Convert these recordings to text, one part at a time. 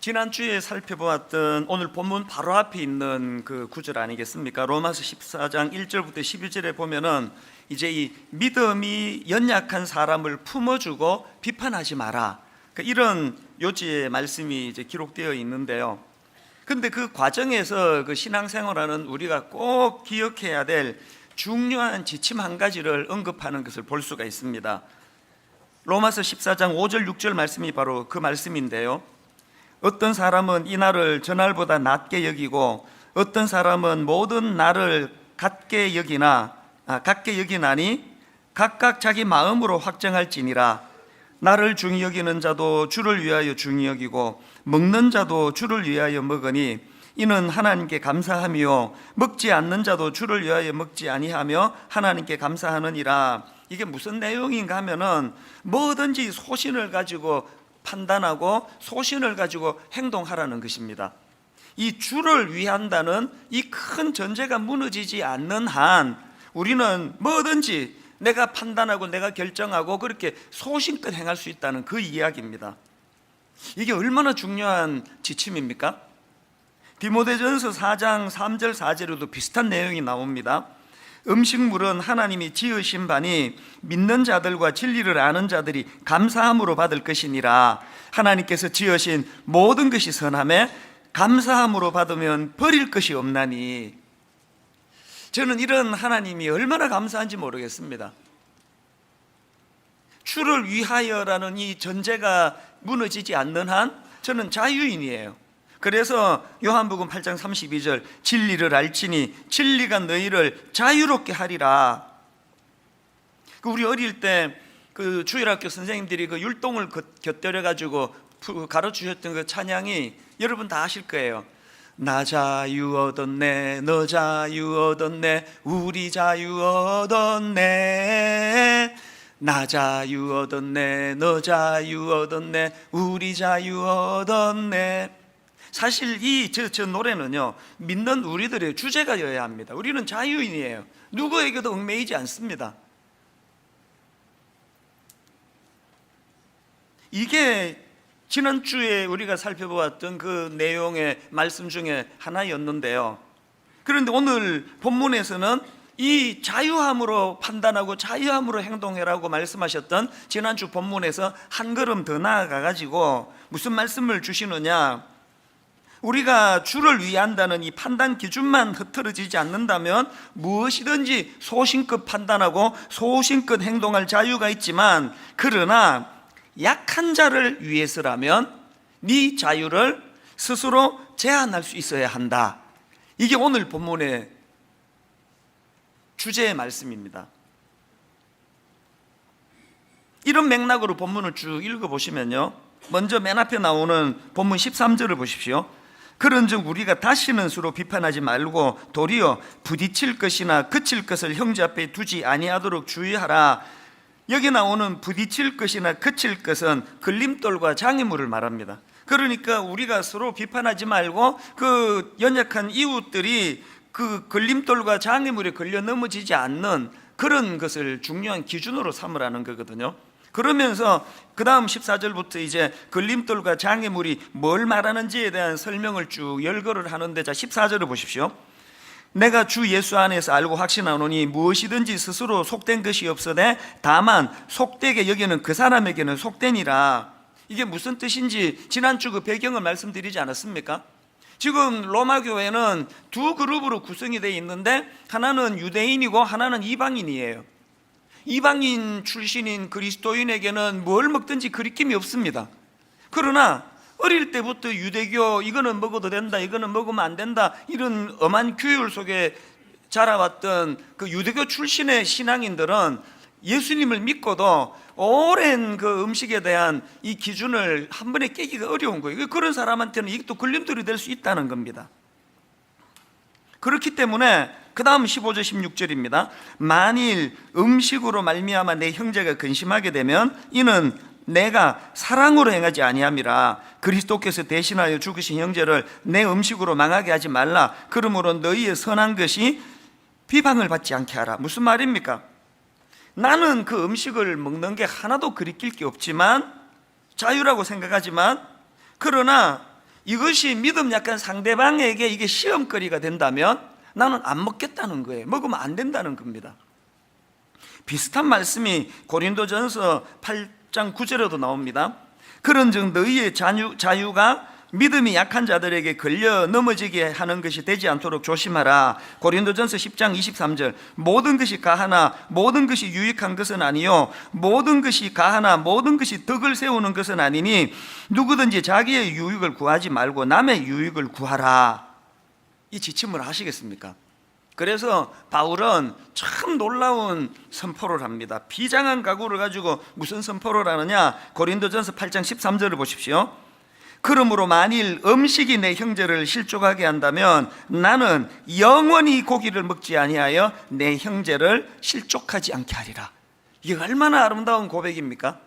지난주에 살펴보았던 오늘 본문 바로 앞에 있는 그 구절 아니겠습니까? 로마서 14장 1절부터 12절에 보면은 이제 이 믿음이 연약한 사람을 품어주고 비판하지 마라, 이런 요지의 말씀이 이제 기록되어 있는데요. 근데 그 과정에서 그 신앙생활하는 우리가 꼭 기억해야 될 중요한 지침 한 가지를 언급하는 것을 볼 수가 있습니다. 로마서 14장 5절 6절 말씀이 바로 그 말씀인데요. 어떤 사람은 이 날을 저날보다 낮게 여기고 어떤 사람은 모든 날을 같게 여기나니 각각 자기 마음으로 확정할지니라. 나를 중히 여기는 자도 주를 위하여 중히 여기고 먹는 자도 주를 위하여 먹으니 이는 하나님께 감사함이요 먹지 않는 자도 주를 위하여 먹지 아니하며 하나님께 감사하느니라. 이게 무슨 내용인가 하면은 뭐든지 소신을 가지고 판단하고 소신을 가지고 행동하라는 것입니다. 이 주를 위한다는 이 큰 전제가 무너지지 않는 한 우리는 뭐든지 내가 판단하고 내가 결정하고 그렇게 소신껏 행할 수 있다는 그 이야기입니다. 이게 얼마나 중요한 지침입니까? 디모데전서 4장 3절 4절에도 비슷한 내용이 나옵니다. 음식물은 하나님이 지으신 바니 믿는 자들과 진리를 아는 자들이 감사함으로 받을 것이니라. 하나님께서 지으신 모든 것이 선함에 감사함으로 받으면 버릴 것이 없나니. 저는 이런 하나님이 얼마나 감사한지 모르겠습니다. 주를 위하여라는 이 전제가 무너지지 않는 한 저는 자유인이에요. 그래서 요한복음 8장 32절 진리를 알지니 진리가 너희를 자유롭게 하리라. 우리 어릴 때 그 주일학교 선생님들이 그 율동을 곁들여 가지고 가르치셨던 그 찬양이 여러분 다 아실 거예요. 나 자유 얻었네 너 자유 얻었네 우리 자유 얻었네 나 자유 얻었네 너 자유 얻었네 우리 자유 얻었네. 사실 저 노래는요 믿는 우리들의 주제가여야 합니다. 우리는 자유인이에요. 누구에게도 얽매이지 않습니다. 이게 지난주에 우리가 살펴보았던 그 내용의 말씀 중에 하나였는데요. 그런데 오늘 본문에서는 이 자유함으로 판단하고 자유함으로 행동해라고 말씀하셨던 지난주 본문에서 한 걸음 더 나아가 가지고 무슨 말씀을 주시느냐, 우리가 주를 위한다는 이 판단 기준만 흐트러지지 않는다면 무엇이든지 소신껏 판단하고 소신껏 행동할 자유가 있지만, 그러나 약한 자를 위해서라면 네 자유를 스스로 제한할 수 있어야 한다. 이게 오늘 본문의 주제의 말씀입니다. 이런 맥락으로 본문을 쭉 읽어보시면요, 먼저 맨 앞에 나오는 본문 13절을 보십시오. 그런즉 우리가 다시는 서로 비판하지 말고 도리어 부딪힐 것이나 그칠 것을 형제 앞에 두지 아니하도록 주의하라. 여기 나오는 부딪힐 것이나 그칠 것은 걸림돌과 장애물을 말합니다. 그러니까 우리가 서로 비판하지 말고 그 연약한 이웃들이 그 걸림돌과 장애물에 걸려 넘어지지 않는 그런 것을 중요한 기준으로 삼으라는 거거든요. 그러면서 그 다음 14절부터 이제 걸림돌과 장애물이 뭘 말하는지에 대한 설명을 쭉 열거를 하는데, 자 14절을 보십시오. 내가 주 예수 안에서 알고 확신하노니 무엇이든지 스스로 속된 것이 없으되 다만 속되게 여기는 그 사람에게는 속되니라. 이게 무슨 뜻인지 지난주 그 배경을 말씀드리지 않았습니까? 지금 로마 교회는 두 그룹으로 구성이 되어 있는데 하나는 유대인이고 하나는 이방인이에요. 이방인 출신인 그리스도인에게는 뭘 먹든지 거리낌이 없습니다. 그러나 어릴 때부터 유대교 이거는 먹어도 된다 이거는 먹으면 안 된다 이런 엄한 규율 속에 자라왔던 그 유대교 출신의 신앙인들은 예수님을 믿고도 오랜 그 음식에 대한 이 기준을 한 번에 깨기가 어려운 거예요. 그런 사람한테는 이게 또 걸림돌이 될 수 있다는 겁니다. 그렇기 때문에 그 다음 15절 16절입니다. 만일 음식으로 말미암아 내 형제가 근심하게 되면 이는 내가 사랑으로 행하지 아니함이라. 그리스도께서 대신하여 죽으신 형제를 내 음식으로 망하게 하지 말라. 그러므로 너희의 선한 것이 비방을 받지 않게 하라. 무슨 말입니까? 나는 그 음식을 먹는 게 하나도 그리낄 게 없지만 자유라고 생각하지만, 그러나 이것이 믿음 약한 상대방에게 이게 시험거리가 된다면 나는 안 먹겠다는 거예요. 먹으면 안 된다는 겁니다. 비슷한 말씀이 고린도전서 8장 9절에도 나옵니다. 그런즉 너희의 자유가 믿음이 약한 자들에게 걸려 넘어지게 하는 것이 되지 않도록 조심하라. 고린도전서 10장 23절. 모든 것이 가하나 모든 것이 유익한 것은 아니요 모든 것이 가하나 모든 것이 덕을 세우는 것은 아니니 누구든지 자기의 유익을 구하지 말고 남의 유익을 구하라. 이 지침을 하시겠습니까? 그래서 바울은 참 놀라운 선포를 합니다. 비장한 각오를 가지고 무슨 선포를 하느냐? 고린도전서 8장 13절을 보십시오. 그러므로 만일 음식이 내 형제를 실족하게 한다면 나는 영원히 고기를 먹지 아니하여 내 형제를 실족하지 않게 하리라. 이게 얼마나 아름다운 고백입니까?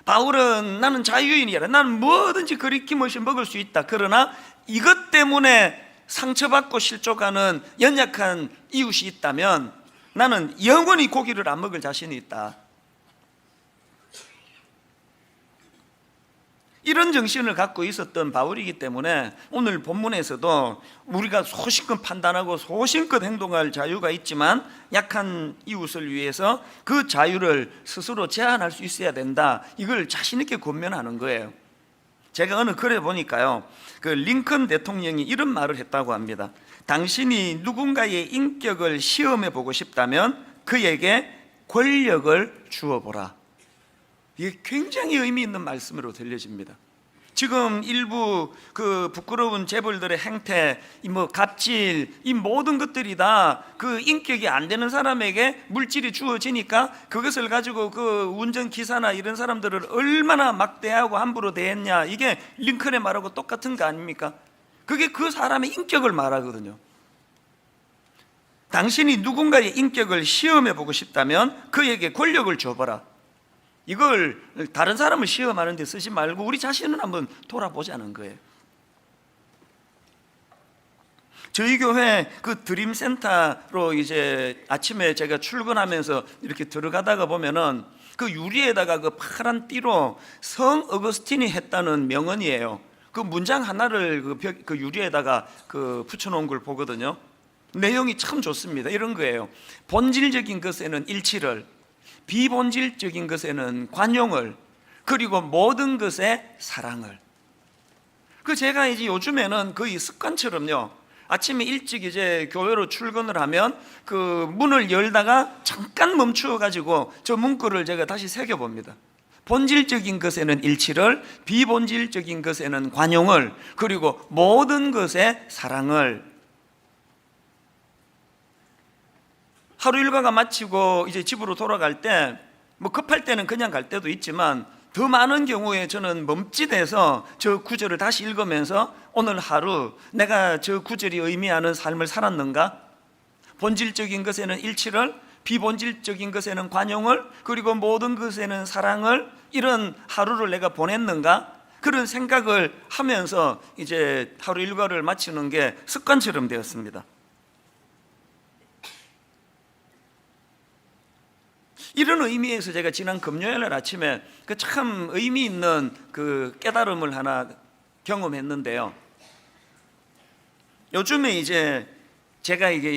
바울은 나는 자유인이라, 나는 뭐든지 거리낌없이 먹을 수 있다. 그러나 이것 때문에 상처받고 실족하는 연약한 이웃이 있다면 나는 영원히 고기를 안 먹을 자신이 있다. 이런 정신을 갖고 있었던 바울이기 때문에 오늘 본문에서도 우리가 소신껏 판단하고 소신껏 행동할 자유가 있지만 약한 이웃을 위해서 그 자유를 스스로 제한할 수 있어야 된다. 이걸 자신 있게 권면하는 거예요. 제가 어느 글에 보니까요, 그 링컨 대통령이 이런 말을 했다고 합니다. 당신이 누군가의 인격을 시험해 보고 싶다면 그에게 권력을 주어보라. 이게 굉장히 의미 있는 말씀으로 들려집니다. 지금 일부 그 부끄러운 재벌들의 행태, 뭐 갑질, 이 모든 것들이 다 그 인격이 안 되는 사람에게 물질이 주어지니까 그것을 가지고 그 운전기사나 이런 사람들을 얼마나 막대하고 함부로 대했냐, 이게 링컨의 말하고 똑같은 거 아닙니까? 그게 그 사람의 인격을 말하거든요. 당신이 누군가의 인격을 시험해 보고 싶다면 그에게 권력을 줘봐라. 이걸 다른 사람을 시험하는 데 쓰지 말고 우리 자신을 한번 돌아보자는 거예요. 저희 교회 그 드림센터로 이제 아침에 제가 출근하면서 이렇게 들어가다가 보면은 그 유리에다가 그 파란 띠로 성 어거스틴이 했다는 명언이에요. 그 문장 하나를 그 유리에다가 그 붙여놓은 걸 보거든요. 내용이 참 좋습니다. 이런 거예요. 본질적인 것에는 일치를, 비본질적인 것에는 관용을, 그리고 모든 것에 사랑을. 그 제가 이제 요즘에는 거의 습관처럼요, 아침에 일찍 이제 교회로 출근을 하면 그 문을 열다가 잠깐 멈추어 가지고 저 문구를 제가 다시 새겨봅니다. 본질적인 것에는 일치를, 비본질적인 것에는 관용을, 그리고 모든 것에 사랑을. 하루 일과가 마치고 이제 집으로 돌아갈 때 뭐 급할 때는 그냥 갈 때도 있지만 더 많은 경우에 저는 멈칫해서 저 구절을 다시 읽으면서 오늘 하루 내가 저 구절이 의미하는 삶을 살았는가? 본질적인 것에는 일치를, 비본질적인 것에는 관용을, 그리고 모든 것에는 사랑을, 이런 하루를 내가 보냈는가? 그런 생각을 하면서 이제 하루 일과를 마치는 게 습관처럼 되었습니다. 이런 의미에서 제가 지난 금요일 날 아침에 그 참 의미 있는 그 깨달음을 하나 경험했는데요. 요즘에 이제 제가 이게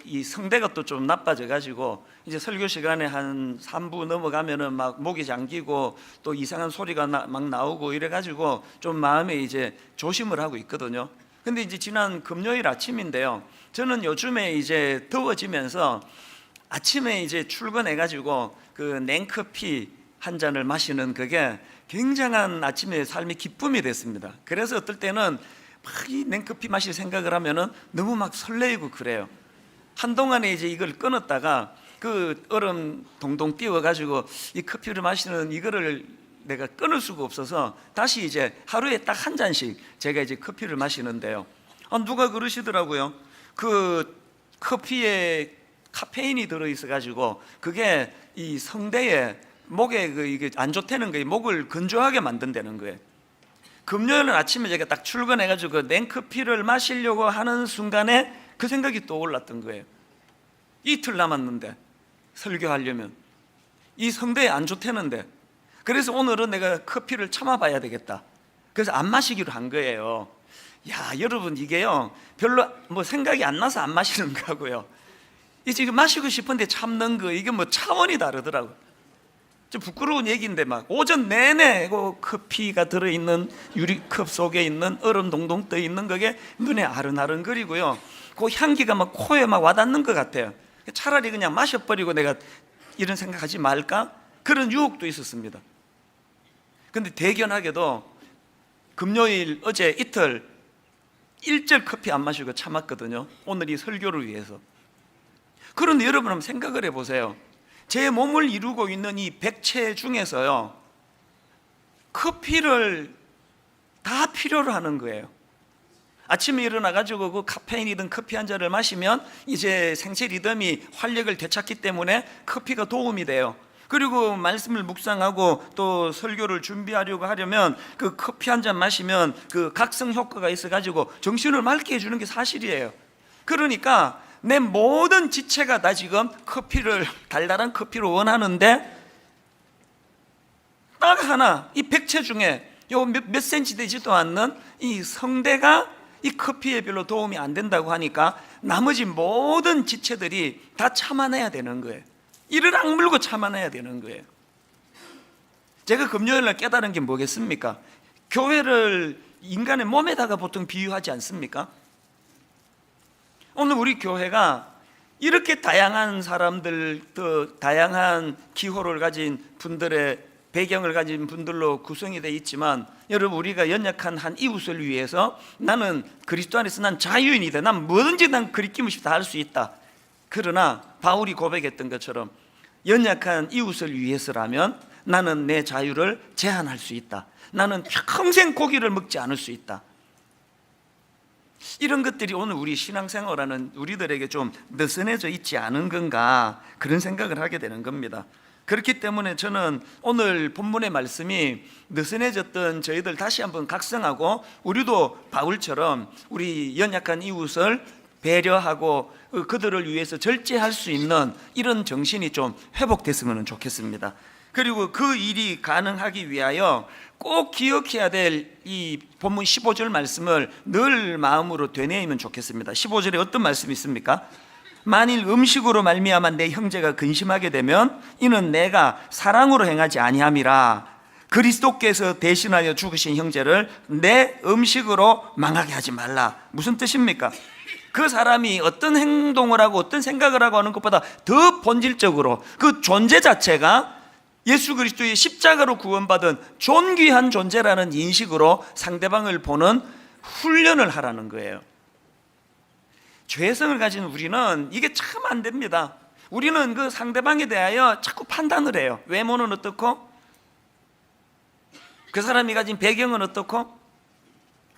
이 성대가 또 좀 나빠져 가지고 이제 설교 시간에 한 3부 넘어가면은 막 목이 잠기고 또 이상한 소리가 막 나오고 이래 가지고 좀 마음에 이제 조심을 하고 있거든요. 근데 이제 지난 금요일 아침인데요, 저는 요즘에 이제 더워지면서 아침에 이제 출근해가지고 그 냉커피 한 잔을 마시는 그게 굉장한 아침의 삶의 기쁨이 됐습니다. 그래서 어떨 때는 막 이 냉커피 마실 생각을 하면은 너무 막 설레이고 그래요. 한동안에 이제 이걸 끊었다가 그 얼음 동동 띄워가지고 이 커피를 마시는 이거를 내가 끊을 수가 없어서 다시 이제 하루에 딱 한 잔씩 제가 이제 커피를 마시는데요. 누가 그러시더라고요. 그 커피에 카페인이 들어있어 가지고 그게 이 성대에, 목에 이게 안 좋다는 거예요. 목을 건조하게 만든다는 거예요. 금요일 아침에 제가 딱 출근해 가지고 냉커피를 마시려고 하는 순간에 그 생각이 떠올랐던 거예요. 이틀 남았는데 설교하려면 이 성대에 안 좋다는데, 그래서 오늘은 내가 커피를 참아봐야 되겠다. 그래서 안 마시기로 한 거예요. 야, 여러분, 이게요 별로 뭐 생각이 안 나서 안 마시는 거고요, 이제 이거 마시고 싶은데 참는 거, 이게 뭐 차원이 다르더라고요. 좀 부끄러운 얘기인데 막 오전 내내 그 커피가 들어있는 유리컵 속에 있는 얼음 동동 떠 있는 그게 눈에 아른아른거리고요, 그 향기가 막 코에 막 와닿는 것 같아요. 차라리 그냥 마셔버리고 내가 이런 생각하지 말까, 그런 유혹도 있었습니다. 근데 대견하게도 금요일 어제 이틀 일절 커피 안 마시고 참았거든요, 오늘 이 설교를 위해서. 그런데 여러분 한번 생각을 해보세요. 제 몸을 이루고 있는 이 백체 중에서요, 커피를 다 필요로 하는 거예요. 아침에 일어나가지고 그 카페인이든 커피 한 잔을 마시면 이제 생체 리듬이 활력을 되찾기 때문에 커피가 도움이 돼요. 그리고 말씀을 묵상하고 또 설교를 준비하려고 하려면 그 커피 한 잔 마시면 그 각성 효과가 있어가지고 정신을 맑게 해주는 게 사실이에요. 그러니까 내 모든 지체가 다 지금 커피를, 달달한 커피를 원하는데, 딱 하나, 이 백체 중에 요 몇 센치 되지도 않는 이 성대가 이 커피에 별로 도움이 안 된다고 하니까 나머지 모든 지체들이 다 참아내야 되는 거예요. 이를 악물고 참아내야 되는 거예요. 제가 금요일날 깨달은 게 뭐겠습니까? 교회를 인간의 몸에다가 보통 비유하지 않습니까? 오늘 우리 교회가 이렇게 다양한 사람들, 또 다양한 기호를 가진 분들의 배경을 가진 분들로 구성이 되어 있지만, 여러분, 우리가 연약한 한 이웃을 위해서 나는 그리스도 안에서 난 자유인이다, 난 뭐든지 난 그리낌없이 다 할 수 있다. 그러나 바울이 고백했던 것처럼 연약한 이웃을 위해서라면 나는 내 자유를 제한할 수 있다. 나는 평생 고기를 먹지 않을 수 있다. 이런 것들이 오늘 우리 신앙생활하는 우리들에게 좀 느슨해져 있지 않은 건가, 그런 생각을 하게 되는 겁니다. 그렇기 때문에 저는 오늘 본문의 말씀이 느슨해졌던 저희들 다시 한번 각성하고, 우리도 바울처럼 우리 연약한 이웃을 배려하고 그들을 위해서 절제할 수 있는 이런 정신이 좀 회복됐으면 좋겠습니다. 그리고 그 일이 가능하기 위하여 꼭 기억해야 될 이 본문 15절 말씀을 늘 마음으로 되뇌이면 좋겠습니다. 15절에 어떤 말씀이 있습니까? 만일 음식으로 말미암아 내 형제가 근심하게 되면 이는 내가 사랑으로 행하지 아니함이라. 그리스도께서 대신하여 죽으신 형제를 내 음식으로 망하게 하지 말라. 무슨 뜻입니까? 그 사람이 어떤 행동을 하고 어떤 생각을 하고 하는 것보다 더 본질적으로 그 존재 자체가 예수 그리스도의 십자가로 구원받은 존귀한 존재라는 인식으로 상대방을 보는 훈련을 하라는 거예요. 죄성을 가진 우리는 이게 참 안 됩니다. 우리는 그 상대방에 대하여 자꾸 판단을 해요. 외모는 어떻고, 그 사람이 가진 배경은 어떻고,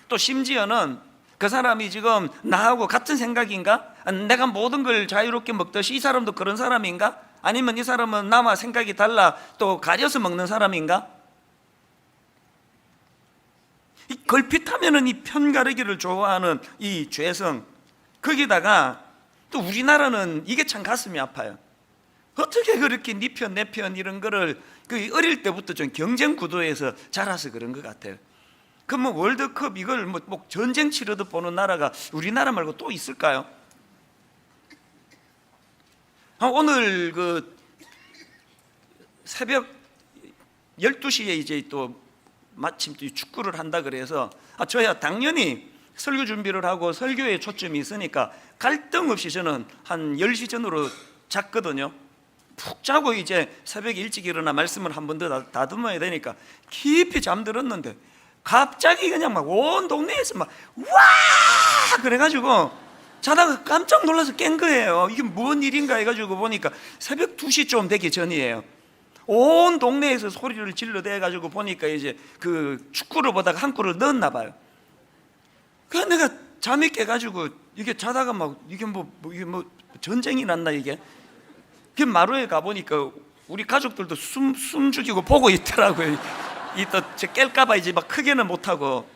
또 심지어는 그 사람이 지금 나하고 같은 생각인가? 내가 모든 걸 자유롭게 먹듯이 이 사람도 그런 사람인가? 아니면 이 사람은 나와 생각이 달라 또 가려서 먹는 사람인가? 이 걸핏하면은 이 편가르기를 좋아하는 이 죄성, 거기다가 또 우리나라는 이게 참 가슴이 아파요. 어떻게 그렇게 네 편 내 편 이런 거를 그 어릴 때부터 좀 경쟁 구도에서 자라서 그런 것 같아요. 그럼 뭐 월드컵 이걸 뭐 전쟁 치르듯 보는 나라가 우리나라 말고 또 있을까요? 오늘 그 새벽 12시에 이제 또 마침 또 축구를 한다 그래서 저야 당연히 설교 준비를 하고 설교에 초점이 있으니까 갈등 없이 저는 한 10시 전으로 잤거든요. 푹 자고 이제 새벽에 일찍 일어나 말씀을 한 번 더 다듬어야 되니까 깊이 잠들었는데 갑자기 그냥 막 온 동네에서 막 와! 그래가지고 자다가 깜짝 놀라서 깬 거예요. 이게 뭔 일인가 해가지고 보니까 새벽 2시 좀 되기 전이에요. 온 동네에서 소리를 질러대가지고 보니까 이제 그 축구를 보다가 한 골을 넣었나 봐요. 그래서 내가 잠이 깨가지고 이게 자다가 막 이게 뭐 전쟁이 났나 이게. 그 마루에 가보니까 우리 가족들도 숨 죽이고 보고 있더라고요. 이 또 깰까봐 이제 막 크게는 못하고.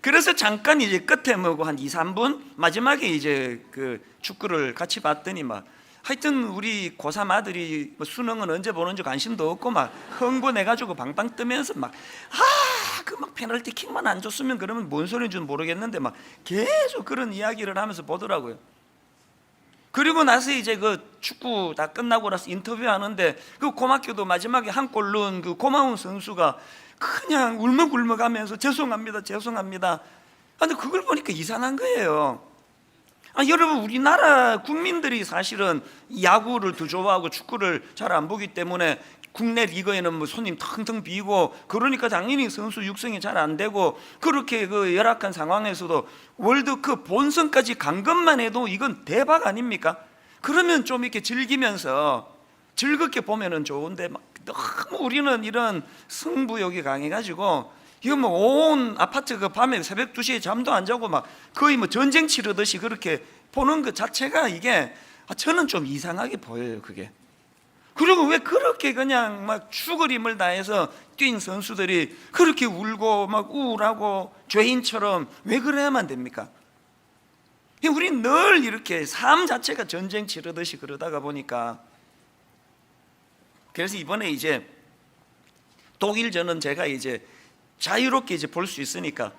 그래서 잠깐 이제 끝에 뭐고 한 2, 3분 마지막에 이제 그 축구를 같이 봤더니 막 하여튼 우리 고3 아들이 뭐 수능은 언제 보는지 관심도 없고 막 흥분해가지고 방방 뜨면서 막 그 막 페널티킥만 안 줬으면 그러면 뭔 소리인지 모르겠는데 막 계속 그런 이야기를 하면서 보더라고요. 그리고 나서 이제 그 축구 다 끝나고 나서 인터뷰하는데 그 고맙게도 마지막에 한 골 넣은 그 고마운 선수가 그냥 울먹울먹하면서 죄송합니다. 근데 그걸 보니까 이상한 거예요. 여러분, 우리나라 국민들이 사실은 야구를 더 좋아하고 축구를 잘 안 보기 때문에 국내 리그에는 뭐 손님 텅텅 비고, 그러니까 당연히 선수 육성이 잘 안 되고, 그렇게 그 열악한 상황에서도 월드컵 본선까지 간 것만 해도 이건 대박 아닙니까? 그러면 좀 이렇게 즐기면서 즐겁게 보면은 좋은데, 막 너무 우리는 이런 승부욕이 강해가지고 이거 뭐 온 아파트 그 밤에 새벽 2시에 잠도 안 자고 막 거의 뭐 전쟁 치르듯이 그렇게 보는 것 자체가 이게 저는 좀 이상하게 보여요, 그게. 그리고 왜 그렇게 그냥 막 죽을 힘을 다해서 뛴 선수들이 그렇게 울고 막 우울하고 죄인처럼 왜 그래야만 됩니까? 우린 늘 이렇게 삶 자체가 전쟁 치르듯이 그러다가 보니까, 그래서 이번에 이제 독일전은 제가 이제 자유롭게 이제 볼 수 있으니까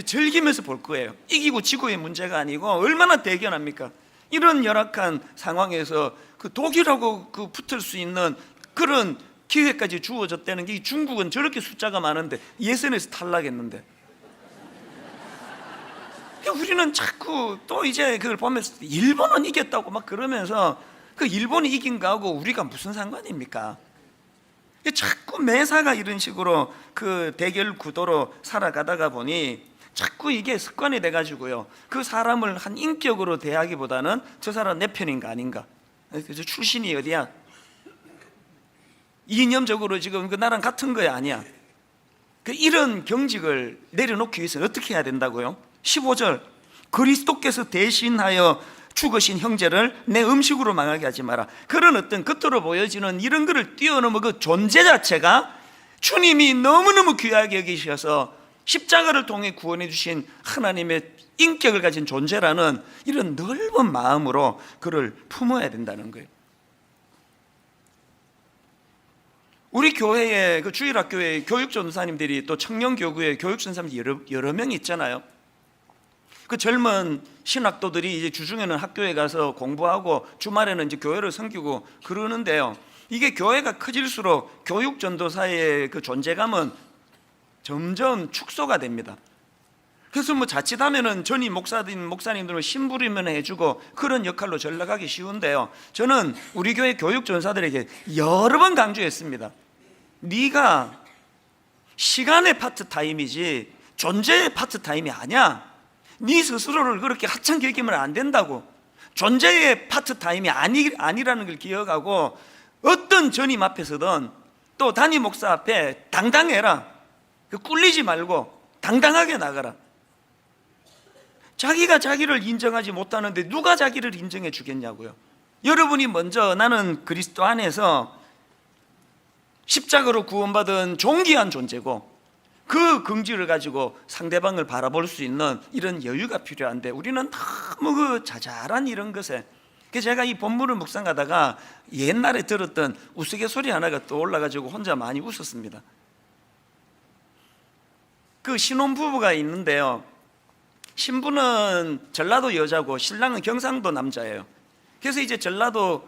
즐기면서 볼 거예요. 이기고 지고의 문제가 아니고 얼마나 대견합니까? 이런 열악한 상황에서 그 독일하고 그 붙을 수 있는 그런 기회까지 주어졌다는 게, 중국은 저렇게 숫자가 많은데 예선에서 탈락했는데, 우리는 자꾸 또 이제 그걸 보면서 일본은 이겼다고 막 그러면서 그 일본이 이긴 거하고 우리가 무슨 상관입니까? 자꾸 매사가 이런 식으로 그 대결 구도로 살아가다가 보니 자꾸 이게 습관이 돼가지고요, 그 사람을 한 인격으로 대하기보다는 저 사람 내 편인가 아닌가, 그래서 출신이 어디야, 이념적으로 지금 그 나랑 같은 거야 아니야, 이런 경직을 내려놓기 위해서 어떻게 해야 된다고요? 15절, 그리스도께서 대신하여 죽으신 형제를 내 음식으로 망하게 하지 마라. 그런 어떤 겉으로 보여지는 이런 거를 뛰어넘어 그 존재 자체가 주님이 너무너무 귀하게 여기셔서 십자가를 통해 구원해 주신 하나님의 인격을 가진 존재라는 이런 넓은 마음으로 그를 품어야 된다는 거예요. 우리 교회에 그 주일학교에 교육전사님들이 또 청년교구에 교육전사님들이 여러 명 있잖아요. 그 젊은 신학도들이 이제 주중에는 학교에 가서 공부하고 주말에는 이제 교회를 섬기고 그러는데요, 이게 교회가 커질수록 교육 전도사의 그 존재감은 점점 축소가 됩니다. 그래서 뭐 자칫하면은 전임 목사님들은 심부름을 해주고 그런 역할로 전락하기 쉬운데요, 저는 우리 교회 교육 전사들에게 여러 번 강조했습니다. 네가 시간의 파트타임이지 존재의 파트타임이 아니야. 네 스스로를 그렇게 하찮게 여기면 안 된다고. 존재의 파트타임이 아니라는 걸 기억하고 어떤 전임 앞에서든 또 담임 목사 앞에 당당해라. 꿀리지 말고 당당하게 나가라. 자기가 자기를 인정하지 못하는데 누가 자기를 인정해 주겠냐고요. 여러분이 먼저 나는 그리스도 안에서 십자가로 구원받은 존귀한 존재고 그 긍지를 가지고 상대방을 바라볼 수 있는 이런 여유가 필요한데, 우리는 너무 그 자잘한 이런 것에, 제가 이 본문을 묵상하다가 옛날에 들었던 우스갯소리 하나가 떠올라가지고 혼자 많이 웃었습니다. 그 신혼부부가 있는데요, 신부는 전라도 여자고 신랑은 경상도 남자예요. 그래서 이제 전라도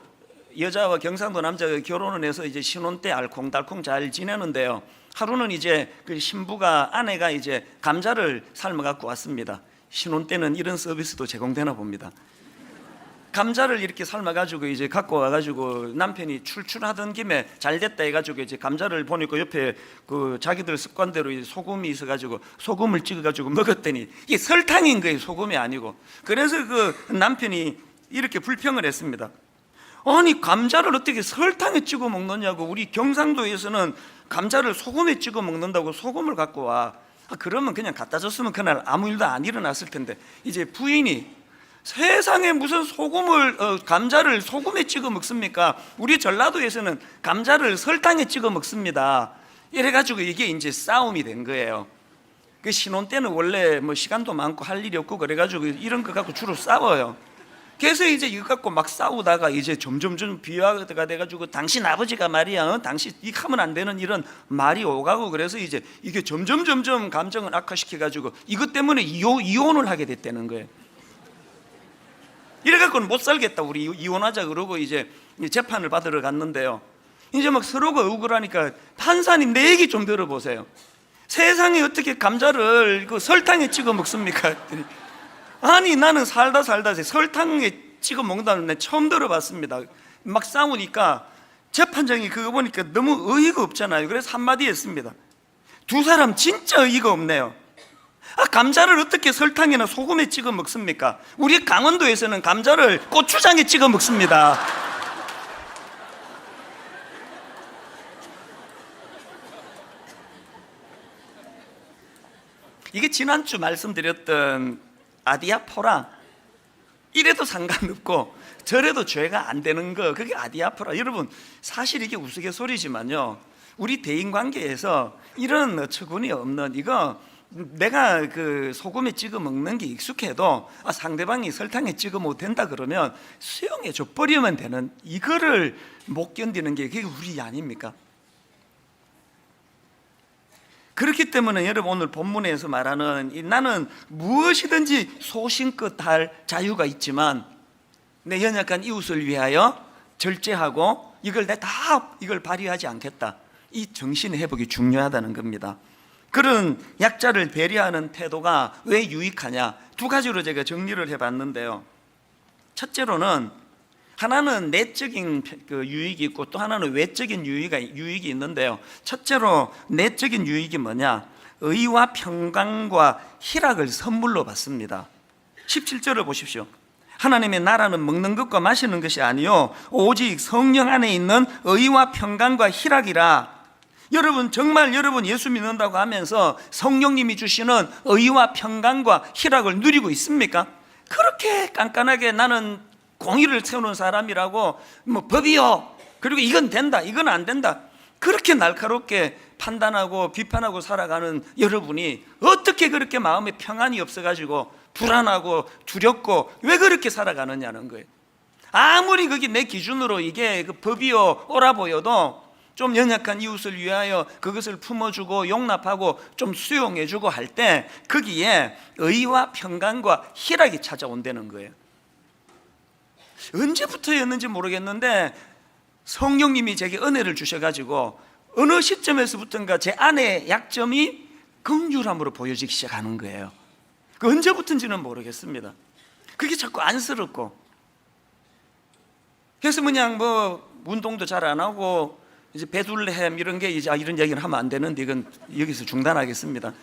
여자와 경상도 남자가 결혼을 해서 이제 신혼 때 알콩달콩 잘 지내는데요, 하루는 이제 그 신부가 아내가 이제 감자를 삶아 갖고 왔습니다. 신혼 때는 이런 서비스도 제공되나 봅니다. 감자를 이렇게 삶아 가지고 이제 갖고 와 가지고 남편이 출출하던 김에 잘 됐다 해 가지고 이제 감자를 보니까 옆에 그 자기들 습관대로 이제 소금이 있어 가지고 소금을 찍어 가지고 먹었더니 이게 설탕인 거예요, 소금이 아니고. 그래서 그 남편이 이렇게 불평을 했습니다. 아니, 감자를 어떻게 설탕에 찍어 먹느냐고. 우리 경상도에서는 감자를 소금에 찍어 먹는다고 소금을 갖고 와. 그러면 그냥 갖다 줬으면 그날 아무 일도 안 일어났을 텐데, 이제 부인이 세상에 무슨 감자를 소금에 찍어 먹습니까? 우리 전라도에서는 감자를 설탕에 찍어 먹습니다. 이래가지고 이게 이제 싸움이 된 거예요. 그 신혼 때는 원래 뭐 시간도 많고 할 일이 없고 그래가지고 이런 거 갖고 주로 싸워요. 그래서 이제 이거 갖고 막 싸우다가 이제 점점 비화가 돼가지고 당신 아버지가 말이야, 당신 이 하면 안 되는 이런 말이 오가고, 그래서 이제 이게 점점 감정을 악화시켜가지고 이것 때문에 이혼을 하게 됐다는 거예요. 이래갖고는 못 살겠다, 우리 이혼하자 그러고 이제 재판을 받으러 갔는데요. 이제 막 서로가 억울하니까, 판사님 내 얘기 좀 들어보세요. 세상에 어떻게 감자를 그 설탕에 찍어 먹습니까? 아니, 나는 살다 설탕에 찍어 먹는다는 내 처음 들어봤습니다. 막 싸우니까 재판장이 그거 보니까 너무 어이가 없잖아요. 그래서 한마디 했습니다. 두 사람 진짜 어이가 없네요. 감자를 어떻게 설탕이나 소금에 찍어 먹습니까? 우리 강원도에서는 감자를 고추장에 찍어 먹습니다. 이게 지난주 말씀드렸던 아디아포라, 이래도 상관없고 저래도 죄가 안 되는 거, 그게 아디아포라. 여러분, 사실 이게 우스갯소리지만요, 우리 대인관계에서 이런 어처구니 없는, 이거 내가 그 소금에 찍어 먹는 게 익숙해도 상대방이 설탕에 찍어 못 된다 그러면 수용해 줘 버리면 되는, 이거를 못 견디는 게 그게 우리 아닙니까? 그렇기 때문에 여러분, 오늘 본문에서 말하는 나는 무엇이든지 소신껏 할 자유가 있지만 내 연약한 이웃을 위하여 절제하고 이걸 발휘하지 않겠다, 이 정신의 회복이 중요하다는 겁니다. 그런 약자를 배려하는 태도가 왜 유익하냐, 두 가지로 제가 정리를 해봤는데요. 첫째로는, 하나는 내적인 유익이 있고 또 하나는 외적인 유익이 있는데요. 첫째로 내적인 유익이 뭐냐, 의와 평강과 희락을 선물로 받습니다. 17절을 보십시오. 하나님의 나라는 먹는 것과 마시는 것이 아니요 오직 성령 안에 있는 의와 평강과 희락이라. 여러분, 정말 여러분 예수 믿는다고 하면서 성령님이 주시는 의와 평강과 희락을 누리고 있습니까? 그렇게 깐깐하게 나는 공의를 세우는 사람이라고, 법이요, 그리고 이건 된다, 이건 안 된다, 그렇게 날카롭게 판단하고 비판하고 살아가는 여러분이 어떻게 그렇게 마음에 평안이 없어가지고 불안하고 두렵고 왜 그렇게 살아가느냐는 거예요. 아무리 그게 내 기준으로 이게 법이요 옳아 보여도 좀 연약한 이웃을 위하여 그것을 품어주고 용납하고 좀 수용해주고 할 때 거기에 의와 평강과 희락이 찾아온다는 거예요. 언제부터였는지 모르겠는데 성령님이 제게 은혜를 주셔가지고 어느 시점에서부터인가 제 안의 약점이 긍휼함으로 보여지기 시작하는 거예요. 그 언제부터인지는 모르겠습니다. 그게 자꾸 안쓰럽고, 그래서 그냥 운동도 잘 안 하고 이제 베들레헴 이런 게 이제 이런 얘기를 하면 안 되는데 이건 여기서 중단하겠습니다.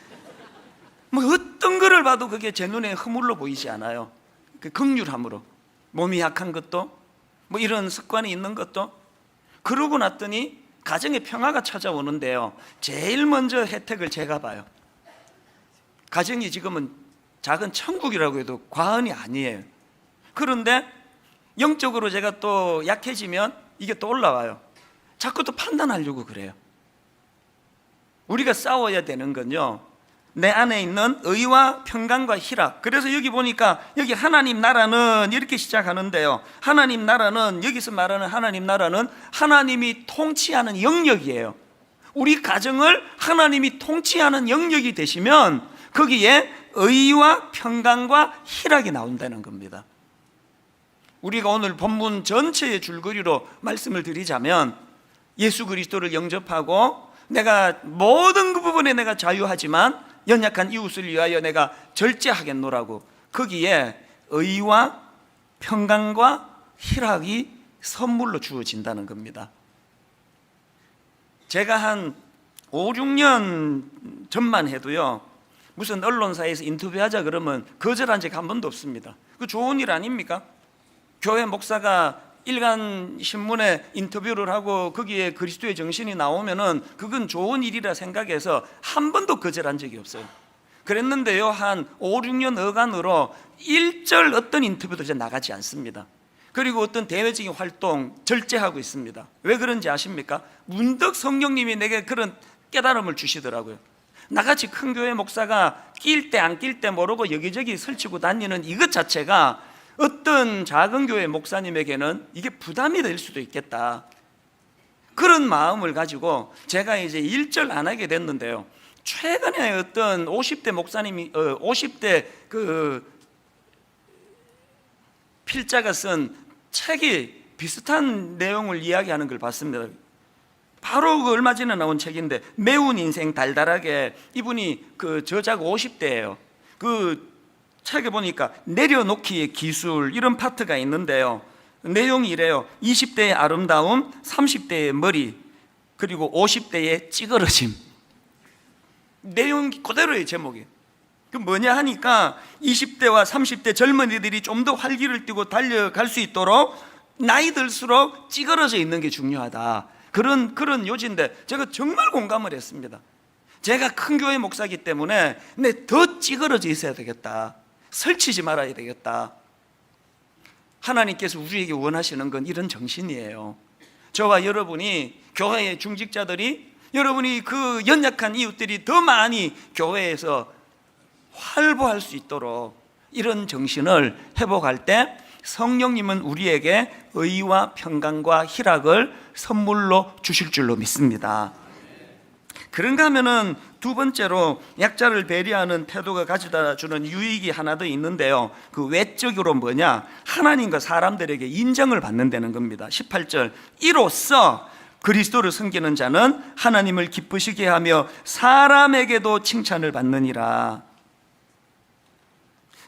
어떤 거를 봐도 그게 제 눈에 허물로 보이지 않아요. 그 긍휼함으로, 몸이 약한 것도 이런 습관이 있는 것도, 그러고 났더니 가정에 평화가 찾아오는데요, 제일 먼저 혜택을 제가 봐요. 가정이 지금은 작은 천국이라고 해도 과언이 아니에요. 그런데 영적으로 제가 또 약해지면 이게 또 올라와요. 자꾸 또 판단하려고 그래요. 우리가 싸워야 되는 건요, 내 안에 있는 의와 평강과 희락. 그래서 여기 보니까 여기 하나님 나라는 이렇게 시작하는데요, 하나님 나라는, 여기서 말하는 하나님 나라는 하나님이 통치하는 영역이에요. 우리 가정을 하나님이 통치하는 영역이 되시면 거기에 의와 평강과 희락이 나온다는 겁니다. 우리가 오늘 본문 전체의 줄거리로 말씀을 드리자면, 예수 그리스도를 영접하고 내가 모든 그 부분에 내가 자유하지만 연약한 이웃을 위하여 내가 절제하겠노라고, 거기에 의와 평강과 희락이 선물로 주어진다는 겁니다. 제가 한 5, 6년 전만 해도요, 무슨 언론사에서 인터뷰하자 그러면 거절한 적이 한 번도 없습니다. 그 좋은 일 아닙니까? 교회 목사가 일간 신문에 인터뷰를 하고 거기에 그리스도의 정신이 나오면은 그건 좋은 일이라 생각해서 한 번도 거절한 적이 없어요. 그랬는데요, 한 5, 6년 어간으로 일절 어떤 인터뷰도 이제 나가지 않습니다. 그리고 어떤 대외적인 활동 절제하고 있습니다. 왜 그런지 아십니까? 문득 성령님이 내게 그런 깨달음을 주시더라고요. 나같이 큰 교회 목사가 낄 때 안 낄 때 모르고 여기저기 설치고 다니는 이것 자체가 어떤 작은 교회 목사님에게는 이게 부담이 될 수도 있겠다, 그런 마음을 가지고 제가 이제 일절 안 하게 됐는데요. 최근에 어떤 50대 목사님이 50대 그 필자가 쓴 책이 비슷한 내용을 이야기하는 걸 봤습니다. 바로 그 얼마 전에 나온 책인데, 매운 인생 달달하게, 이분이 그 저자가 50대예요. 그 책에 보니까 내려놓기의 기술, 이런 파트가 있는데요. 내용이 이래요. 20대의 아름다움, 30대의 머리, 그리고 50대의 찌그러짐. 내용 그대로의 제목이. 그 뭐냐 하니까 20대와 30대 젊은이들이 좀 더 활기를 띠고 달려갈 수 있도록 나이 들수록 찌그러져 있는 게 중요하다, 그런 요지인데 제가 정말 공감을 했습니다. 제가 큰 교회 목사이기 때문에 더 찌그러져 있어야 되겠다, 설치지 말아야 되겠다. 하나님께서 우리에게 원하시는 건 이런 정신이에요. 저와 여러분이, 교회의 중직자들이, 여러분이 그 연약한 이웃들이 더 많이 교회에서 활보할 수 있도록 이런 정신을 회복할 때 성령님은 우리에게 의와 평강과 희락을 선물로 주실 줄로 믿습니다. 그런가 하면은 두 번째로 약자를 배려하는 태도가 가져다 주는 유익이 하나 더 있는데요. 그 외적으로 뭐냐? 하나님과 사람들에게 인정을 받는다는 겁니다. 18절, 이로써 그리스도를 섬기는 자는 하나님을 기쁘시게 하며 사람에게도 칭찬을 받느니라.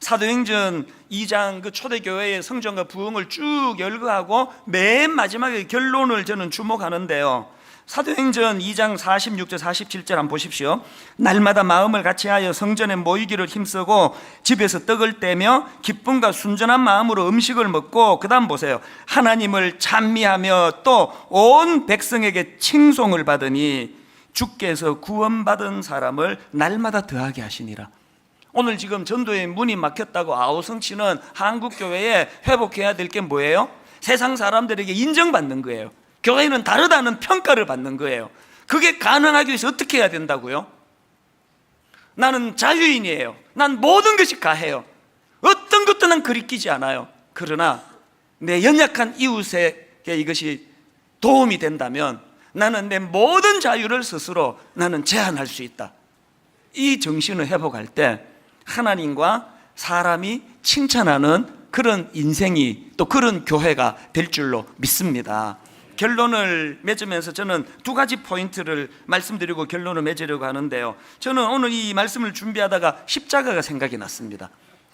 사도행전 2장 그 초대교회의 성전과 부흥을 쭉 열거하고 맨 마지막에 결론을 저는 주목하는데요. 사도행전 2장 46절 47절 한번 보십시오. 날마다 마음을 같이하여 성전에 모이기를 힘쓰고 집에서 떡을 떼며 기쁨과 순전한 마음으로 음식을 먹고, 그 다음 보세요. 하나님을 찬미하며 또 온 백성에게 칭송을 받으니 주께서 구원받은 사람을 날마다 더하게 하시니라. 오늘 지금 전도의 문이 막혔다고 아우성치는 한국교회에 회복해야 될 게 뭐예요? 세상 사람들에게 인정받는 거예요. 교회는 다르다는 평가를 받는 거예요. 그게 가능하기 위해서 어떻게 해야 된다고요? 나는 자유인이에요. 난 모든 것이 가해요. 어떤 것도 난 그리끼지 않아요. 그러나 내 연약한 이웃에게 이것이 도움이 된다면 나는 내 모든 자유를 스스로 나는 제한할 수 있다. 이 정신을 회복할 때 하나님과 사람이 칭찬하는 그런 인생이, 또 그런 교회가 될 줄로 믿습니다. 결론을 맺으면서 저는 두 가지 포인트를 말씀드리고 결론을 맺으려고 하는데요. 저는 오늘 이 말씀을 준비하다가 십자가가 생각이 났습니다.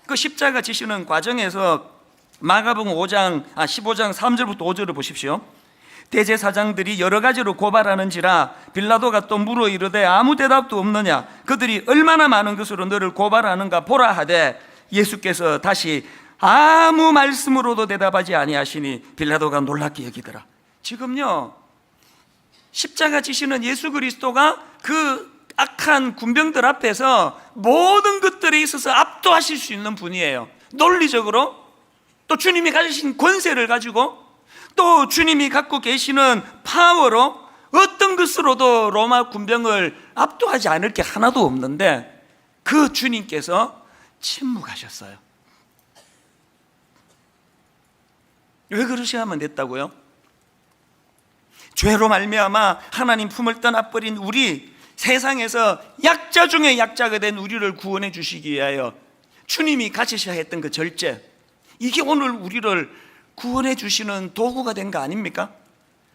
그 십자가 지시는 과정에서 마가복음 15장 3절부터 5절을 보십시오. 대제사장들이 여러 가지로 고발하는지라 빌라도가 또 물어 이르되 아무 대답도 없느냐, 그들이 얼마나 많은 것으로 너를 고발하는가 보라 하되, 예수께서 다시 아무 말씀으로도 대답하지 아니하시니 빌라도가 놀랍게 여기더라. 지금요, 십자가 지시는 예수 그리스도가 그 악한 군병들 앞에서 모든 것들에 있어서 압도하실 수 있는 분이에요. 논리적으로, 또 주님이 가지신 권세를 가지고, 또 주님이 갖고 계시는 파워로 어떤 것으로도 로마 군병을 압도하지 않을 게 하나도 없는데, 그 주님께서 침묵하셨어요. 왜 그러셔야만 됐다고요? 죄로 말미암아 하나님 품을 떠나버린 우리, 세상에서 약자 중에 약자가 된 우리를 구원해 주시기 위하여 주님이 가지셔야 했던 그 절제, 이게 오늘 우리를 구원해 주시는 도구가 된 거 아닙니까?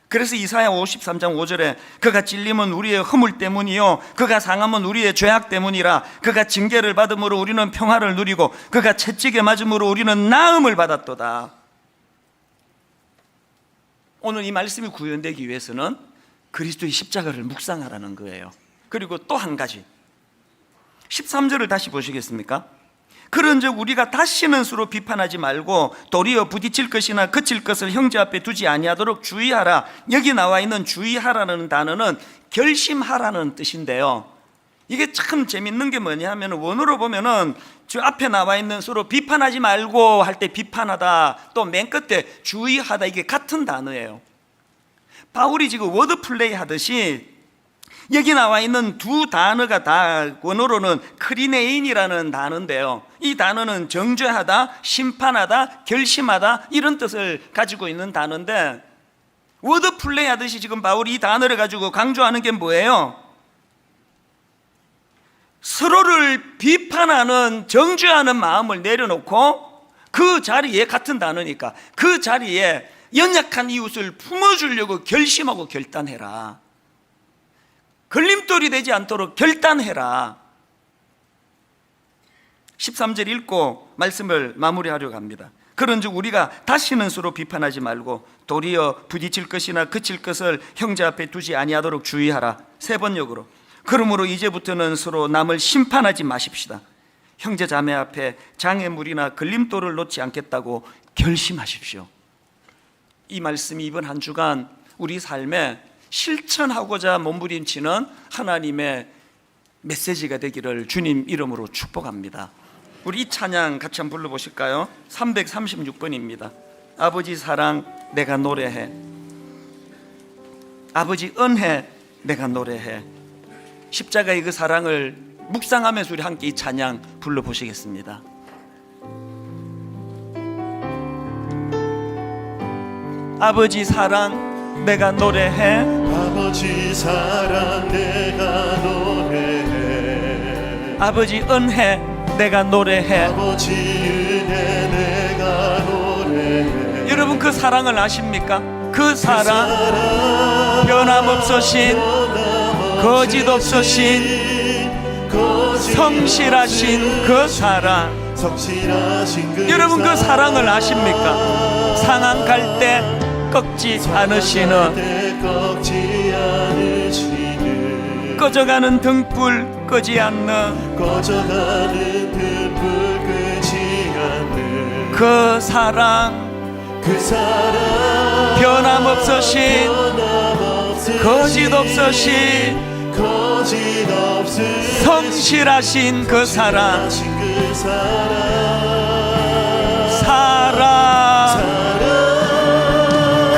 그래서 이사야 53장 5절에 그가 찔림은 우리의 허물 때문이요 그가 상함은 우리의 죄악 때문이라. 그가 징계를 받음으로 우리는 평화를 누리고 그가 채찍에 맞음으로 우리는 나음을 받았도다. 오늘 이 말씀이 구현되기 위해서는 그리스도의 십자가를 묵상하라는 거예요. 그리고 또 한 가지, 13절을 다시 보시겠습니까? 그런즉 우리가 다시는 서로 비판하지 말고 도리어 부딪힐 것이나 그칠 것을 형제 앞에 두지 아니하도록 주의하라. 여기 나와 있는 주의하라는 단어는 결심하라는 뜻인데요, 이게 참 재밌는 게 뭐냐 하면, 원어로 보면은 저 앞에 나와 있는 서로 비판하지 말고 할 때 비판하다, 또 맨 끝에 주의하다, 이게 같은 단어예요. 바울이 지금 워드 플레이 하듯이 여기 나와 있는 두 단어가 다 원어로는 크리네인이라는 단어인데요, 이 단어는 정죄하다, 심판하다, 결심하다 이런 뜻을 가지고 있는 단어인데, 워드 플레이 하듯이 지금 바울이 이 단어를 가지고 강조하는 게 뭐예요? 서로를 비판하는, 정죄하는 마음을 내려놓고 그 자리에, 같은 단어니까 그 자리에 연약한 이웃을 품어주려고 결심하고 결단해라. 걸림돌이 되지 않도록 결단해라. 13절 읽고 말씀을 마무리하려고 합니다. 그런즉 우리가 다시는 서로 비판하지 말고 도리어 부딪힐 것이나 그칠 것을 형제 앞에 두지 아니하도록 주의하라. 세 번역으로, 그러므로 이제부터는 서로 남을 심판하지 마십시다. 형제 자매 앞에 장애물이나 걸림돌을 놓지 않겠다고 결심하십시오. 이 말씀이 이번 한 주간 우리 삶에 실천하고자 몸부림치는 하나님의 메시지가 되기를 주님 이름으로 축복합니다. 우리 이 찬양 같이 한번 불러보실까요? 336번입니다. 아버지 사랑 내가 노래해, 아버지 은혜 내가 노래해. 십자가의 그 사랑을 묵상하면서 우리 함께 이 찬양 불러보시겠습니다. 아버지 사랑 내가 노래해, 아버지 사랑 내가 노래해, 아버지 은혜 내가 노래해, 아버지 은혜 내가 노래해. 여러분 그 사랑을 아십니까? 그 사랑, 변함없으신, 거짓 없으신, 성실하신 그 사랑. 여러분 그 사랑을 아십니까? 상한 갈 때 꺾지 않으시는, 꺼져가는 등불 끄지 않는 그 사랑, 변함없으신, 거짓 없으신, 성실하신 그 사랑.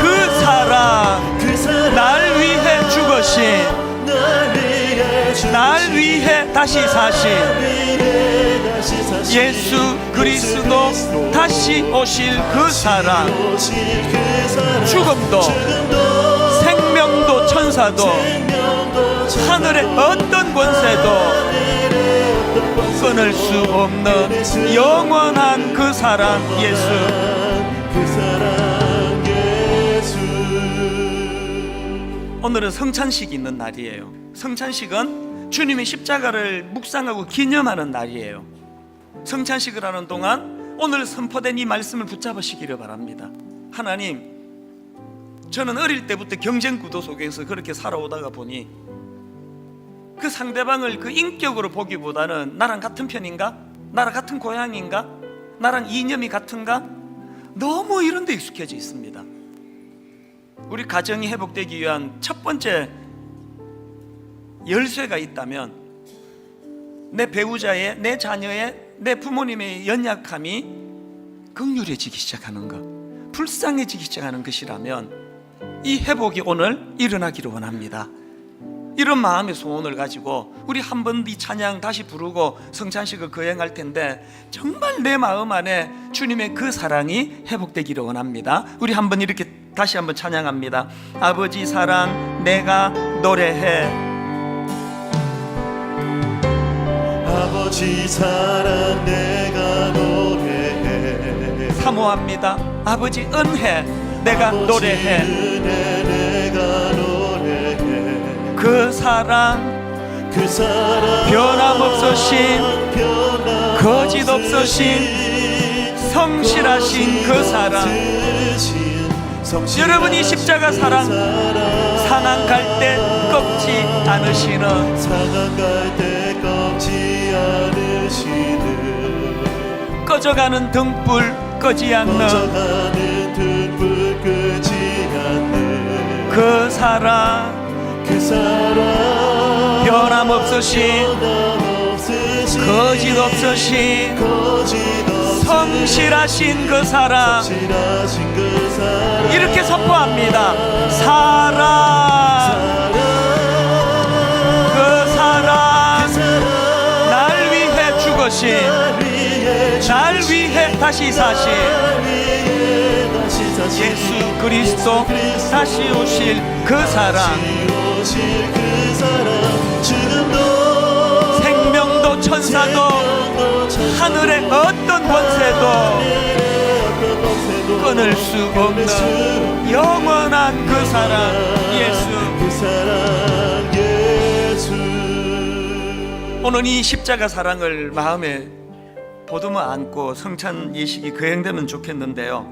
그 사랑, 날 위해 죽으신, 날 위해 다시 사신 예수 그리스도 다시 오실 그 사랑. 죽음도 생명도 천사도 하늘의 어떤 권세도 끊을 수 없는 영원한 그 사랑 예수. 오늘은 성찬식이 있는 날이에요. 성찬식은 주님의 십자가를 묵상하고 기념하는 날이에요. 성찬식을 하는 동안 오늘 선포된 이 말씀을 붙잡으시기를 바랍니다. 하나님, 저는 어릴 때부터 경쟁 구도 속에서 그렇게 살아오다가 보니 그 상대방을 그 인격으로 보기보다는 나랑 같은 편인가? 나랑 같은 고향인가? 나랑 이념이 같은가? 너무 이런 데 익숙해져 있습니다. 우리 가정이 회복되기 위한 첫 번째 열쇠가 있다면 내 배우자의, 내 자녀의, 내 부모님의 연약함이 긍휼해지기 시작하는 것, 불쌍해지기 시작하는 것이라면 이 회복이 오늘 일어나기를 원합니다. 이런 마음의 소원을 가지고 우리 한 번 이 찬양 다시 부르고 성찬식을 거행할 텐데, 정말 내 마음 안에 주님의 그 사랑이 회복되기를 원합니다. 우리 한번 이렇게 다시 한번 찬양합니다. 아버지 사랑 내가 노래해, 아버지 사랑 내가 노래해. 사모합니다. 아버지 은혜 내가 노래해. 은혜 내가 노래해. 그 사랑, 변함없으신, 거짓 없으신, 성실하신 그 사랑. 여러분이 십자가 사랑, 상한 갈 때 꺾지 않으시는, 꺼져가는 등불 끄지 않는 그 사랑, 변함없으신, 거짓 없으신, 성실하신 그 사랑. 이렇게 선포합니다. 사랑, 오신 날 위해 다시 사신 예수 그리스도 다시 오실 그 사랑, 생명도 천사도 하늘의 어떤 권세도 끊을 수 없는 영원한 그 사랑 예수. 오늘 이 십자가 사랑을 마음에 보듬어 안고 성찬 예식이 거행되면 좋겠는데요,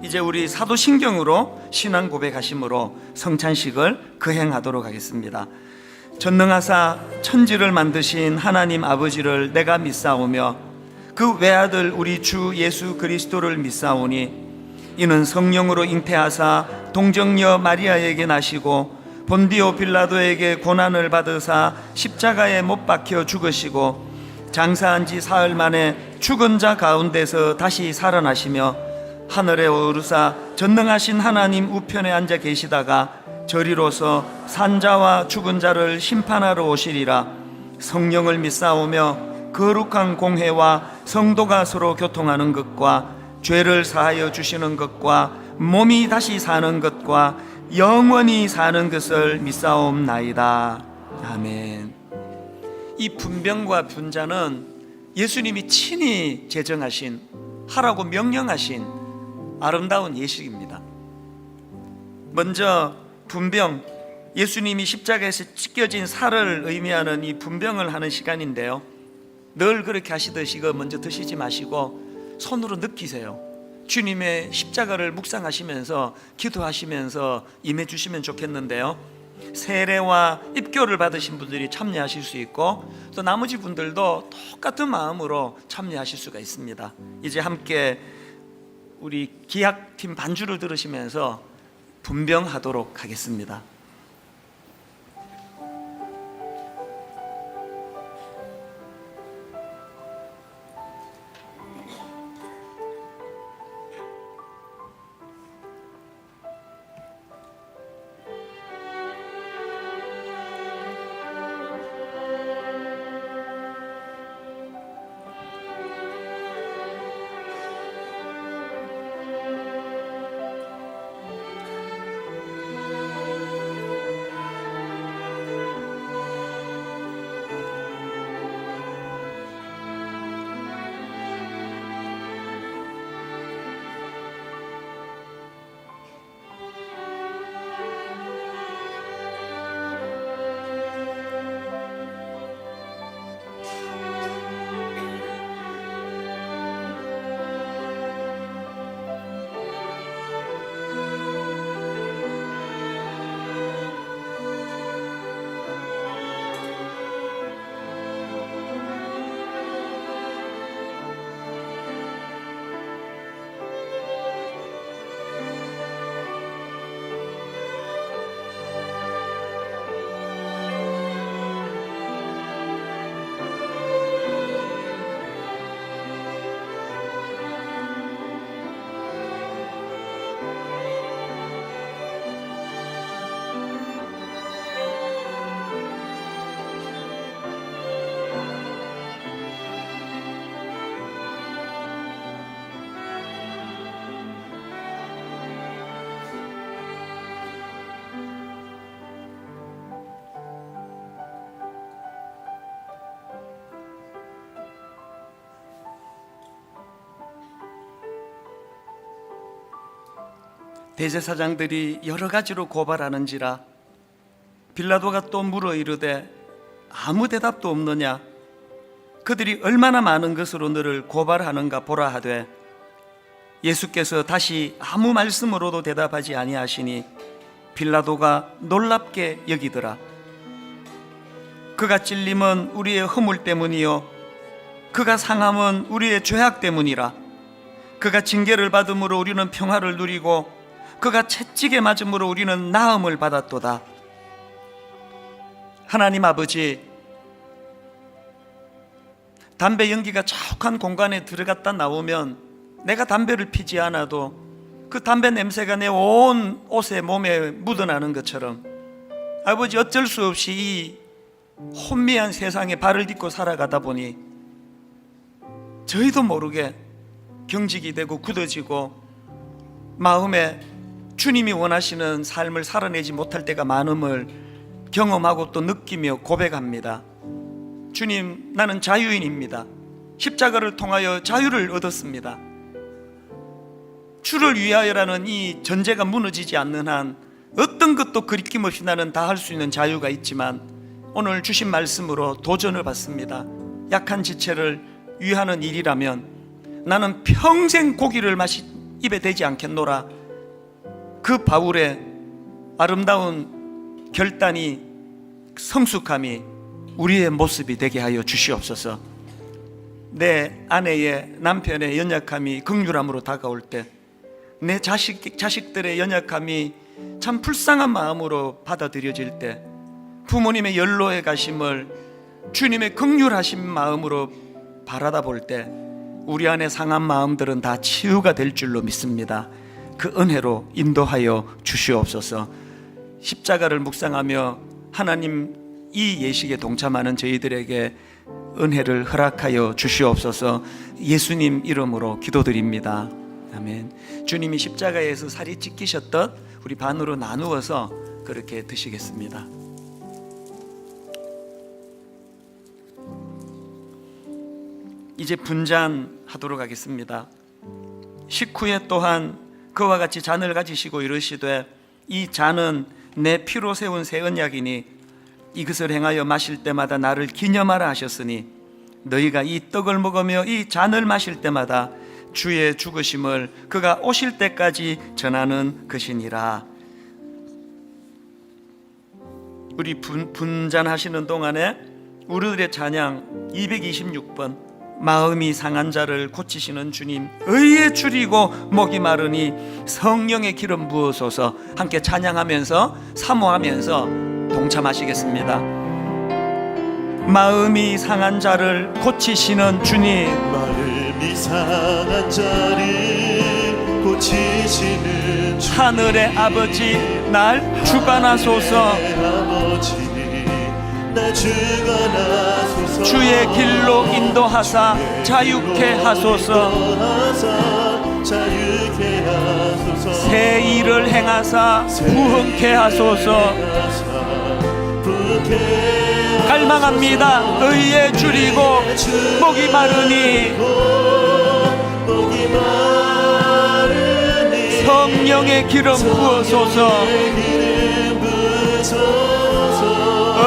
이제 우리 사도신경으로 신앙 고백하심으로 성찬식을 거행하도록 하겠습니다. 전능하사 천지를 만드신 하나님 아버지를 내가 믿사오며 그 외아들 우리 주 예수 그리스도를 믿사오니 이는 성령으로 잉태하사 동정녀 마리아에게 나시고 본디오 빌라도에게 고난을 받으사 십자가에 못 박혀 죽으시고 장사한 지 사흘 만에 죽은 자 가운데서 다시 살아나시며 하늘에 오르사 전능하신 하나님 우편에 앉아 계시다가 저리로서 산자와 죽은 자를 심판하러 오시리라. 성령을 믿사오며 거룩한 공회와 성도가 서로 교통하는 것과 죄를 사하여 주시는 것과 몸이 다시 사는 것과 영원히 사는 것을 믿사옵나이다. 아멘. 이 분병과 분자는 예수님이 친히 제정하신, 하라고 명령하신 아름다운 예식입니다. 먼저 분병, 예수님이 십자가에서 찢겨진 살을 의미하는 이 분병을 하는 시간인데요, 늘 그렇게 하시듯이 이거 먼저 드시지 마시고 손으로 느끼세요. 주님의 십자가를 묵상하시면서 기도하시면서 임해 주시면 좋겠는데요, 세례와 입교를 받으신 분들이 참여하실 수 있고 또 나머지 분들도 똑같은 마음으로 참여하실 수가 있습니다. 이제 함께 우리 기약팀 반주를 들으시면서 분병하도록 하겠습니다. 대제사장들이 여러 가지로 고발하는지라 빌라도가 또 물어 이르되 아무 대답도 없느냐? 그들이 얼마나 많은 것으로 너를 고발하는가 보라 하되 예수께서 다시 아무 말씀으로도 대답하지 아니하시니 빌라도가 놀랍게 여기더라. 그가 찔림은 우리의 허물 때문이요 그가 상함은 우리의 죄악 때문이라. 그가 징계를 받음으로 우리는 평화를 누리고 그가 채찍에 맞음으로 우리는 나음을 받았도다. 하나님 아버지, 담배 연기가 자욱한 공간에 들어갔다 나오면 내가 담배를 피지 않아도 그 담배 냄새가 내 온 옷에 몸에 묻어나는 것처럼 아버지, 어쩔 수 없이 이 혼미한 세상에 발을 딛고 살아가다 보니 저희도 모르게 경직이 되고 굳어지고 마음에 주님이 원하시는 삶을 살아내지 못할 때가 많음을 경험하고 또 느끼며 고백합니다. 주님, 나는 자유인입니다. 십자가를 통하여 자유를 얻었습니다. 주를 위하여라는 이 전제가 무너지지 않는 한 어떤 것도 그리낌 없이 나는 다 할 수 있는 자유가 있지만 오늘 주신 말씀으로 도전을 받습니다. 약한 지체를 위하는 일이라면 나는 평생 고기를 입에 대지 않겠노라. 그 바울의 아름다운 결단이, 성숙함이 우리의 모습이 되게 하여 주시옵소서. 내 아내의, 남편의 연약함이 긍휼함으로 다가올 때, 내 자식들의 연약함이 참 불쌍한 마음으로 받아들여질 때, 부모님의 연로에 가심을 주님의 긍휼하신 마음으로 바라다 볼 때 우리 안에 상한 마음들은 다 치유가 될 줄로 믿습니다. 그 은혜로 인도하여 주시옵소서. 십자가를 묵상하며 하나님 이 예식에 동참하는 저희들에게 은혜를 허락하여 주시옵소서. 예수님 이름으로 기도드립니다. 아멘. 주님이 십자가에서 살이 찢기셨던 우리 반으로 나누어서 그렇게 드시겠습니다. 이제 분잔하도록 하겠습니다. 식후에 또한 그와 같이 잔을 가지시고 이르시되 이 잔은 내 피로 세운 새 언약이니 이것을 행하여 마실 때마다 나를 기념하라 하셨으니 너희가 이 떡을 먹으며 이 잔을 마실 때마다 주의 죽으심을 그가 오실 때까지 전하는 것이니라. 우리 분잔하시는 동안에 우리들의 찬양 226번 마음이 상한 자를 고치시는 주님, 의에 줄이고 목이 마르니 성령의 기름 부으소서 함께 찬양하면서 사모하면서 동참하시겠습니다. 마음이 상한 자를 고치시는 주님, 마음이 상한 자를 고치시는 주님, 하늘의 아버지 날 주관하소서. 아버지 날 주관하소서. 주의 길로 인도하사 자유케 하소서. 자유케 하소서. 새 일을 행하사 부흥케 하소서. 갈망합니다. 의에 줄이고 목이 마르니 성령의 기름 부어소서.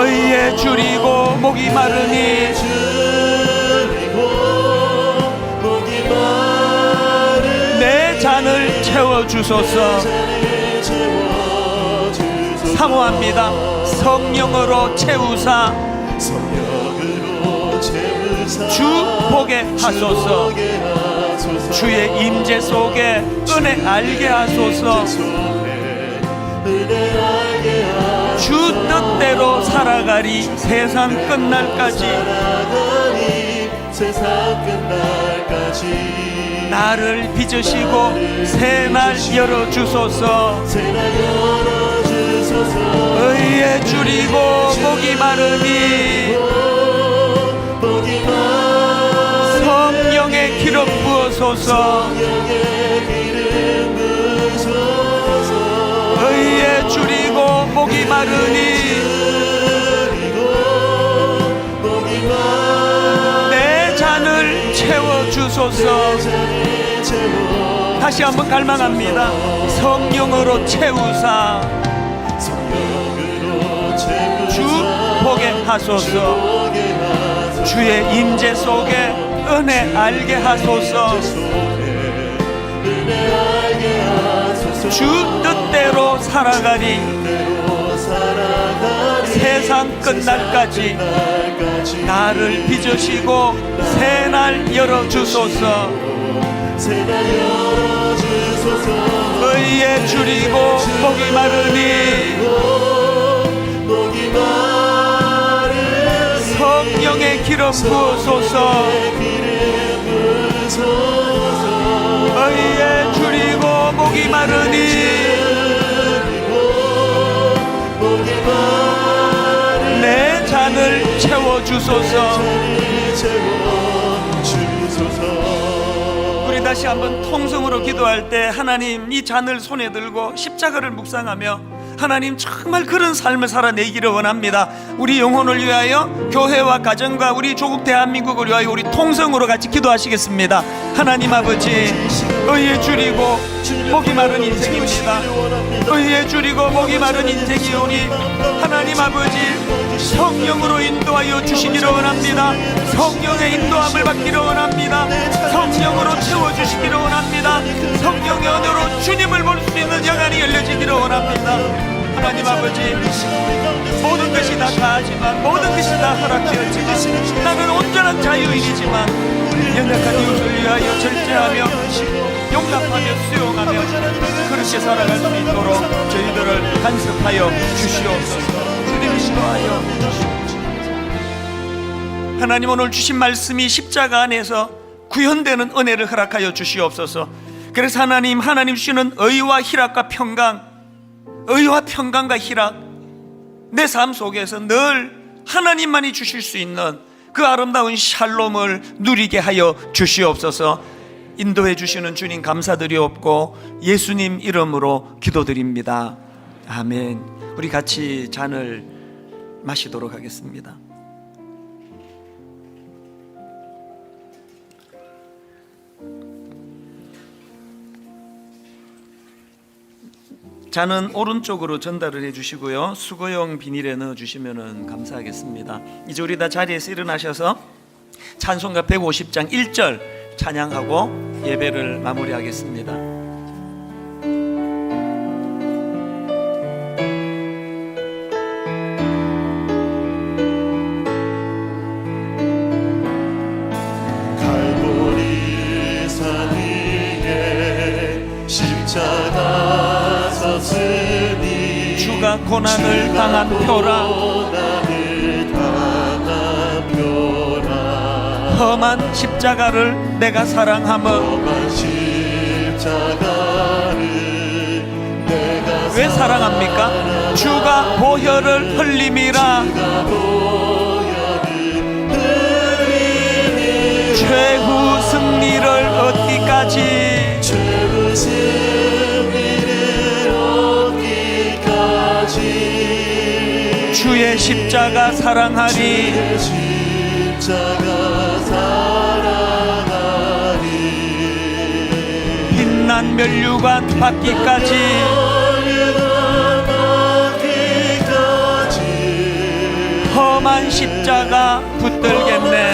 의에 줄이고 목이 마르니 내 잔을 채워주소서. 사모합니다. 성령으로 채우사 주 보게 하소서. 주의 임재 속에 은혜 알게 하소서. 주 뜻대로 살아가리 세상 끝날까지. 나를 빚으시고 새날 열어주소서. 의에 줄이고 목이 마르니 성령의 기름 부어소서. 의에 줄이고 목이 마르니 내 잔을 채워주소서. 다시 한번 갈망합니다. 성령으로 채우사 주 보게 하소서. 주의 임재 속에 은혜 알게 하소서. 주 뜻대로 살아가리 세상 끝날까지. 나를 빚으시고 새날 열어주소서. 의에 줄이고 목이 마르니 성령의 기름 부어소서. 의에 줄이고 목이 마르니 내 잔을 채워주소서. 다시 한번 통성으로 기도할 때 하나님 이 잔을 손에 들고 십자가를 묵상하며 하나님 정말 그런 삶을 살아내기를 원합니다. 우리 영혼을 위하여, 교회와 가정과 우리 조국 대한민국을 위하여 우리 통성으로 같이 기도하시겠습니다. 하나님 아버지, 의에 줄이고 목이 마른 인생입니다. 의에 줄이고 목이 마른 인생이오니 하나님 아버지, 성령으로 인도하여 주시기를 원합니다. 성령의 인도함을 받기를 원합니다. 성령으로 채워주시기를 원합니다. 성령의 은혜로 주님을 볼 수 있는 영안이 열려지기를 원합니다. 하나님 아버지, 모든 것이 다 다하지만, 모든 것이 다 허락되었지만, 나는 온전한 자유인이지만 연약한 이웃을 위하여 절제하며 용납하며 수용하며 그렇게 살아갈 수 있도록 저희들을 간섭하여 주시옵소서. 주님 인도하여 하나님, 오늘 주신 말씀이 십자가 안에서 구현되는 은혜를 허락하여 주시옵소서. 그래서 하나님 주시는 의와 희락과 평강, 의와 평강과 희락, 내 삶 속에서 늘 하나님만이 주실 수 있는 그 아름다운 샬롬을 누리게 하여 주시옵소서. 인도해 주시는 주님 감사드리옵고 예수님 이름으로 기도드립니다. 아멘. 우리 같이 잔을 마시도록 하겠습니다. 잔은 오른쪽으로 전달을 해주시고요, 수거용 비닐에 넣어주시면 감사하겠습니다. 이제 우리 다 자리에서 일어나셔서 찬송가 150장 1절 찬양하고 예배를 마무리하겠습니다. 갈보리 산 위에 십자가 섰으니 주가 고난을 당한 표라, 험한 십자가를 내가 사랑하며. 왜 사랑합니까? 주가 보혈을 흘림이라. 최후 승리를 얻기까지, 주의 십자가 사랑하리. 빛난 면류관 받기까지, 험한 십자가 붙들겠네.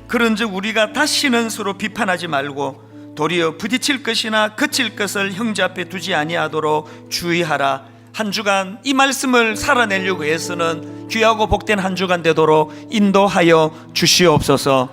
그런즉 우리가 다시는 서로 비판하지 말고 도리어 부딪힐 것이나 그칠 것을 형제 앞에 두지 아니하도록 주의하라. 한 주간 이 말씀을 살아내려고 애쓰는 귀하고 복된 한 주간 되도록 인도하여 주시옵소서.